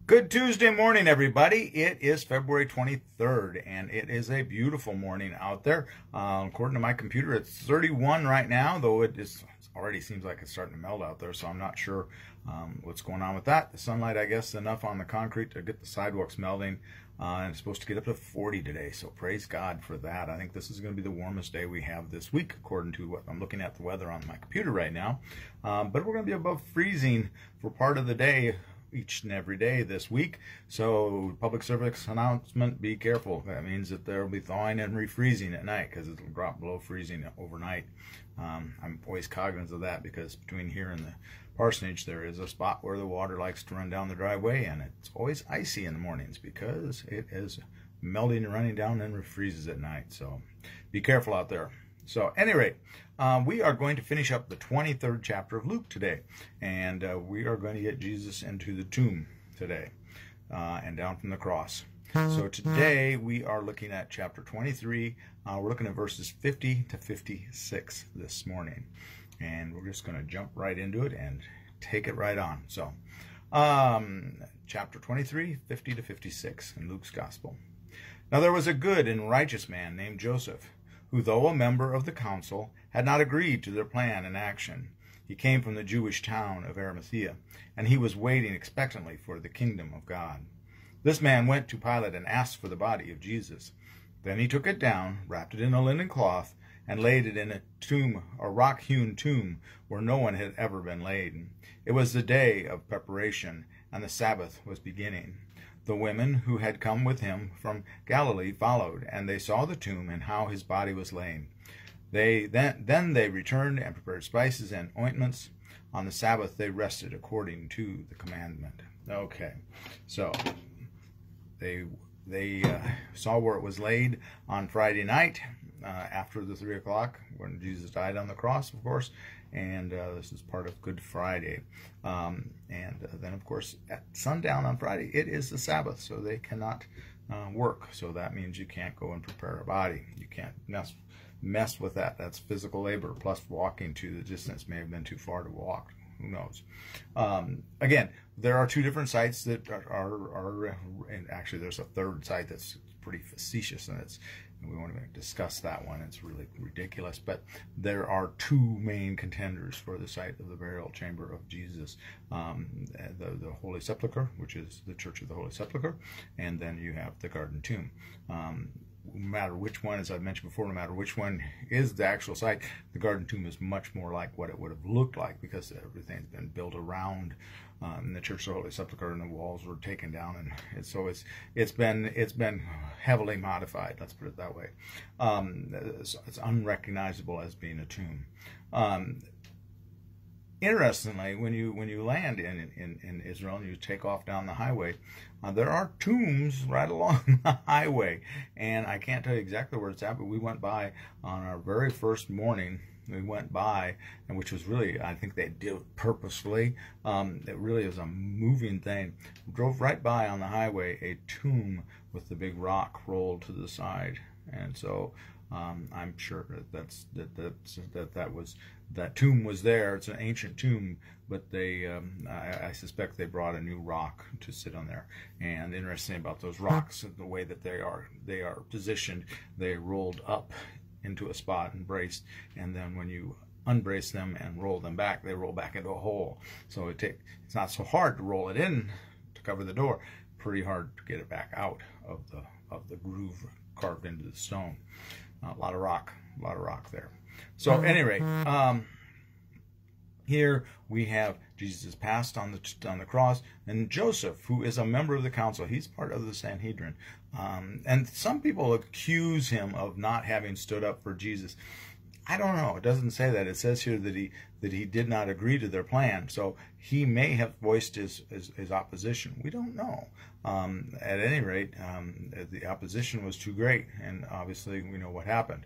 Good Tuesday morning, everybody. It is February 23rd, and it is a beautiful morning out there. According to my computer, it's 31 right now, though it already seems like it's starting to melt out there, so I'm not sure what's going on with that. The sunlight, I guess, enough on the concrete to get the sidewalks melting, and it's supposed to get up to 40 today, so praise God for that. I think this is going to be the warmest day we have this week, according to what I'm looking at the weather on my computer right now. But we're going to be above freezing for part of the day each and every day this week. So public service announcement, be careful. That means that there will be thawing and refreezing at night because it'll drop below freezing overnight. I'm always cognizant of that because between here and the parsonage there is a spot where the water likes to run down the driveway, and it's always icy in the mornings because it is melting and running down and refreezes at night. So be careful out there. So, at any rate, we are going to finish up the 23rd chapter of Luke today, and we are going to get Jesus into the tomb today and down from the cross. So today we are looking at chapter 23. We're looking at verses 50 to 56 this morning, and we're just going to jump right into it and take it right on. So, chapter 23, 50 to 56 in Luke's Gospel. Now there was a good and righteous man named Joseph, who, though a member of the council, had not agreed to their plan and action. He came from the Jewish town of Arimathea, and he was waiting expectantly for the kingdom of God. This man went to Pilate and asked for the body of Jesus. Then he took it down, wrapped it in a linen cloth, and laid it in a tomb, a rock-hewn tomb, where no one had ever been laid. It was the day of preparation, and the Sabbath was beginning. The women who had come with him from Galilee followed, and they saw the tomb and how his body was laid. Then they returned and prepared spices and ointments. On the Sabbath they rested according to the commandment. Okay, so they saw where it was laid on Friday night after the 3 o'clock when Jesus died on the cross, of course. And this is part of Good Friday. Then, of course, at sundown on Friday, it is the Sabbath, so they cannot work. So that means you can't go and prepare a body. You can't mess with that. That's physical labor, plus walking to the distance may have been too far to walk. Who knows? Again, there are two different sites that are and actually there's a third site that's pretty facetious, and we want to discuss that one. It's really ridiculous, but there are two main contenders for the site of the burial chamber of Jesus. The Holy Sepulchre, which is the Church of the Holy Sepulchre, and then you have the Garden Tomb. No matter which one, as I've mentioned before, no matter which one is the actual site, the Garden Tomb is much more like what it would have looked like because everything's been built around the Church of the Holy Sepulchre, and the walls were taken down, and so it's been heavily modified. Let's put it that way. It's unrecognizable as being a tomb. Interestingly, when you land in Israel and you take off down the highway, there are tombs right along the highway, and I can't tell you exactly where it's at, but we went by on our very first morning. We went by, and which was really, I think they did it purposefully. It really is a moving thing. We drove right by on the highway a tomb with the big rock rolled to the side, and so I'm sure that tomb was there. It's an ancient tomb, but I suspect they brought a new rock to sit on there. And interesting about those rocks, the way that they are positioned, they rolled up into a spot and braced, and then when you unbrace them and roll them back, they roll back into a hole. So it's not so hard to roll it in to cover the door, pretty hard to get it back out of the groove carved into the stone. A lot of rock there. So at any rate, here we have Jesus passed on the cross, and Joseph, who is a member of the council, he's part of the Sanhedrin. And some people accuse him of not having stood up for Jesus. I don't know. It doesn't say that. It says here that he did not agree to their plan. So he may have voiced his opposition. We don't know. At any rate, the opposition was too great, and obviously we know what happened.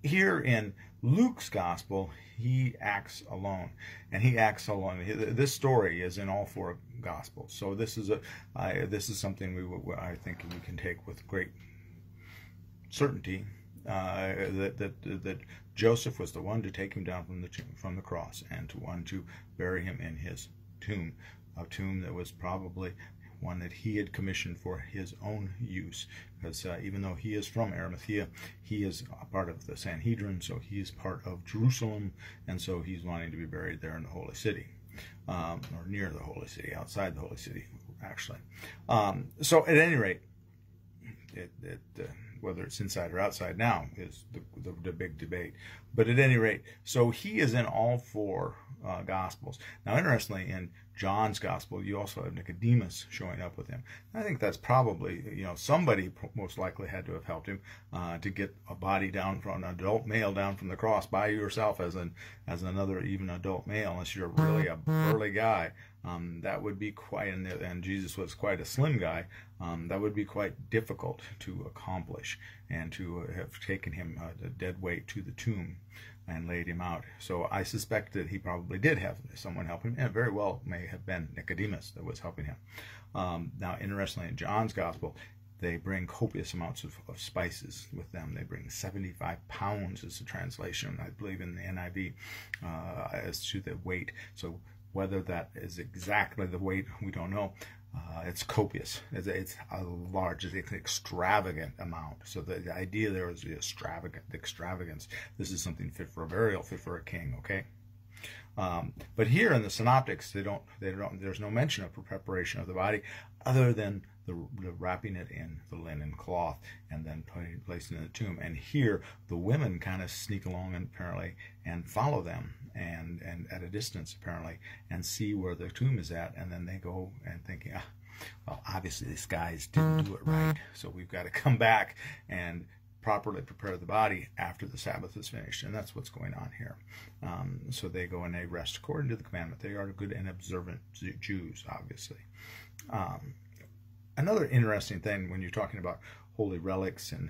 Here in Luke's Gospel, he acts alone, and he acts alone. This story is in all four Gospels, so this is something I think we can take with great certainty that Joseph was the one to take him down from the cross and one to bury him in his tomb. a tomb that was probably one that he had commissioned for his own use, because even though he is from Arimathea, he is a part of the Sanhedrin, so he is part of Jerusalem, and so he's wanting to be buried there in the Holy City, or near the Holy City, outside the Holy City, actually. So at any rate, whether it's inside or outside now is the big debate. But at any rate, so he is in all four Gospels. Now, interestingly, in John's Gospel, you also have Nicodemus showing up with him. I think that's probably, somebody most likely had to have helped him to get a body down from an adult male down from the cross by yourself as another even adult male, unless you're really a burly guy. That would be quite, and Jesus was quite a slim guy. That would be quite difficult to accomplish, and to have taken him a dead weight to the tomb and laid him out. So I suspect that he probably did have someone help him, and it very well may have been Nicodemus that was helping him. Now, interestingly, in John's Gospel, they bring copious amounts of spices with them. They bring 75 pounds is the translation, I believe, in the NIV, as to the weight. So whether that is exactly the weight, we don't know. It's copious. It's a large, it's an extravagant amount. So the idea there is the extravagance. This is something fit for a burial, fit for a king. Okay. But here in the Synoptics, there's no mention of preparation of the body, other than the wrapping it in the linen cloth and then placing it in the tomb. And here the women kind of sneak along apparently and follow them and at a distance apparently and see where the tomb is at, and then they go and thinking, well, obviously these guys didn't do it right, so we've got to come back and properly prepare the body after the Sabbath is finished. And that's what's going on here. So they go and they rest according to the commandment. They are good and observant Jews, obviously. Another interesting thing when you're talking about holy relics and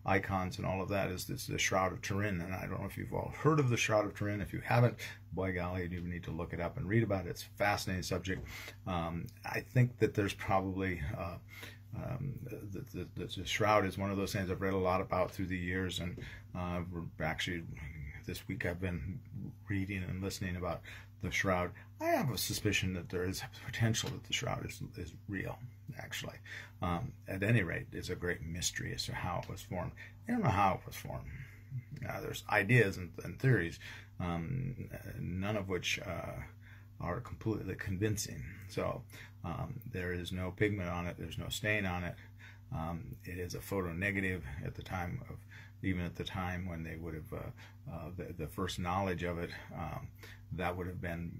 icons and all of that is the Shroud of Turin. And I don't know if you've all heard of the Shroud of Turin. If you haven't, boy golly, you need to look it up and read about it. It's a fascinating subject. I think that there's probably the Shroud is one of those things I've read a lot about through the years, and actually this week I've been reading and listening about the Shroud. I have a suspicion that there is potential that the Shroud is real, actually. At any rate, it's a great mystery as to how it was formed. I don't know how it was formed. There's ideas and theories, none of which are completely convincing. So there is no pigment on it, there's no stain on it. It is a photonegative at the time of, even at the time when they would have the first knowledge of it, that would have been,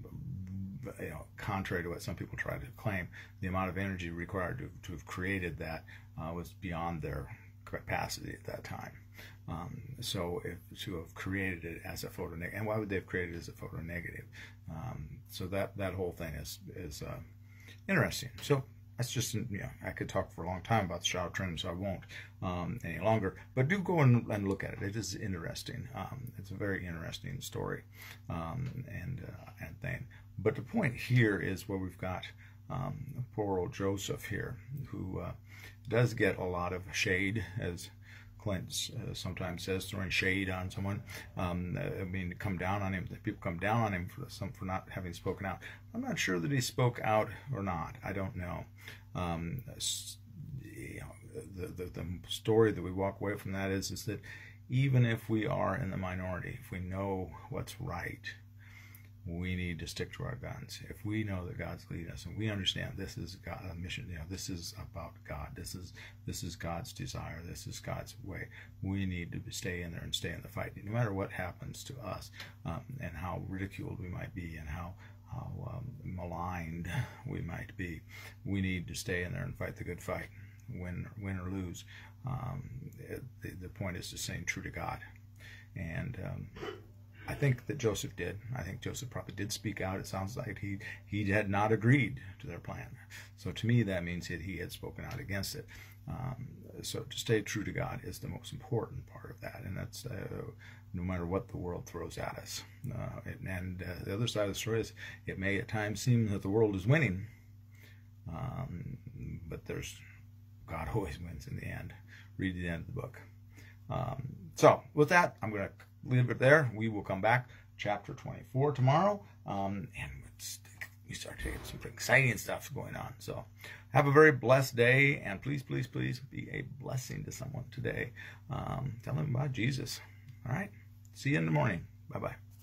contrary to what some people try to claim. The amount of energy required to have created that was beyond their capacity at that time. So to have created it as a photonegative, and why would they have created it as a photonegative? So that whole thing is interesting. So that's just, I could talk for a long time about the Shroud of Turin, so I won't any longer. But do go and look at it. It is interesting. It's a very interesting story and thing. But the point here is where we've got poor old Joseph here, who does get a lot of shade, as Clint sometimes says, throwing shade on someone. Come down on him. People come down on him for not having spoken out. I'm not sure that he spoke out or not. I don't know. The story that we walk away from that is that even if we are in the minority, if we know what's right, we need to stick to our guns. If we know that God's leading us and we understand this is God's mission, this is about God, this is God's desire, this is God's way, we need to stay in there and stay in the fight, no matter what happens to us, and how ridiculed we might be and how maligned we might be. We need to stay in there and fight the good fight, win or lose. The point is to staying true to God. And I think that Joseph did. I think Joseph probably did speak out. It sounds like he had not agreed to their plan. So to me, that means that he had spoken out against it. So to stay true to God is the most important part of that. And that's no matter what the world throws at us. And the other side of the story is it may at times seem that the world is winning. But God always wins in the end. Read the end of the book. So with that, I'm going to leave it there. We will come back, chapter 24 tomorrow, and you start to get some exciting stuff going on. So have a very blessed day, and please, please, please be a blessing to someone today. Tell them about Jesus. All right. See you in the morning. Bye-bye.